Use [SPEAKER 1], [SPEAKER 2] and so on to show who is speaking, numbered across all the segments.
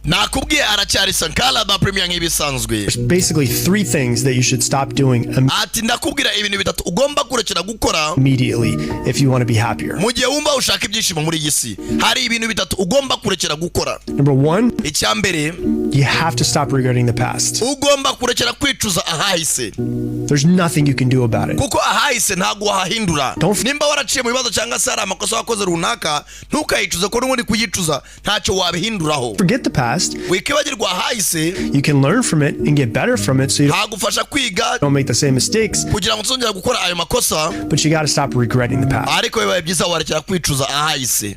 [SPEAKER 1] nakubwiye aracyari sankara da premier nk'ibisanzwe.
[SPEAKER 2] There's basically 3 things that you should stop doing
[SPEAKER 1] ati ndakubwira ibintu bitatu ugomba kurekera gukora
[SPEAKER 2] immediately if you want to be happier.
[SPEAKER 1] mu gihe wumva ushaka ibyishimo muri iyi si, hari ibintu bitatu ugomba kurekera gukora.
[SPEAKER 2] Number 1,
[SPEAKER 1] icyambere,
[SPEAKER 2] you have to stop regretting the past.
[SPEAKER 1] ugomba kurekera kwicuza ahahise.
[SPEAKER 2] There's nothing you can do about it.
[SPEAKER 1] kuko ahahise ntago wahahindura. nimba waraciye mu bibazo cyangwa se hari amakosa wakoze runaka, ntukayicuze ko n'ubundi kuyicuza ntacyo wabihinduraho.
[SPEAKER 2] Forget the past.
[SPEAKER 1] wikibagirwa ahahise.
[SPEAKER 2] You can learn from it and get better from it so you
[SPEAKER 1] hagufasha kwiga
[SPEAKER 2] don't make the same mistakes.
[SPEAKER 1] kugira ngo tuzongera gukora ayo makosa.
[SPEAKER 2] But you got to stop regretting the past.
[SPEAKER 1] ariko bibaye byiza warekera kwicuza ahahise.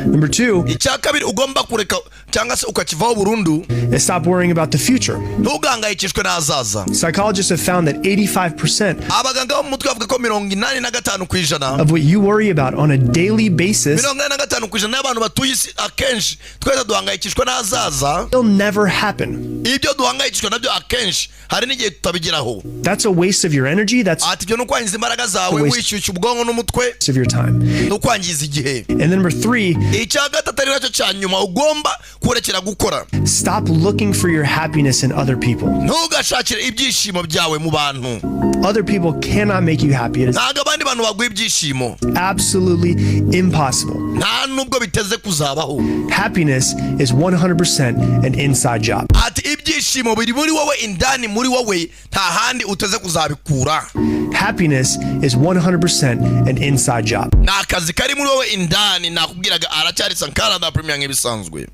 [SPEAKER 2] Number 2,
[SPEAKER 1] icyakabiri ugomba kureka cyangwa se ukakivaho burundu,
[SPEAKER 2] is stop worrying about the future.
[SPEAKER 1] ntugangayikishwe n'ahazaza.
[SPEAKER 2] Psychologists have found that 85%
[SPEAKER 1] abaganga bo mu mutwe bavuga ko 85%
[SPEAKER 2] of what you worry about on a daily basis
[SPEAKER 1] 85% y'abantu batuye isi akenshi twese duhangayikishwa n'ahazaza.
[SPEAKER 2] will never happen.
[SPEAKER 1] ibyo duhangayikishwa nabyo akenshi hari n'igihe tutabigeraho.
[SPEAKER 2] That's a waste of your energy. That's
[SPEAKER 1] ati ibyo n'ukwangiza imbaraga zawe, wishyushya ubwonko n'umutwe,
[SPEAKER 2] waste of your time.
[SPEAKER 1] n'ukwangiza igihe.
[SPEAKER 2] And then number 3,
[SPEAKER 1] icya gatatu ari nacyo cya nyuma ugomba kurekera gukora,
[SPEAKER 2] stop looking for your happiness in other people.
[SPEAKER 1] ntugashakire ibyishimo byawe mu bantu.
[SPEAKER 2] Other people cannot make you happy. It is
[SPEAKER 1] ntabwo abandi bantu baguha ibyishimo,
[SPEAKER 2] absolutely impossible.
[SPEAKER 1] nta nubwo biteze kuzabaho.
[SPEAKER 2] Happiness is 100% an inside job.
[SPEAKER 1] ati ibyishimo biri muri wowe, indani muri wowe, nta handi uteze kuzabikura.
[SPEAKER 2] Happiness is 100% an inside job.
[SPEAKER 1] ni akazi kari muri wowe indani. nakubwiraga aracyari sankara da premier nk'ibisanzwe.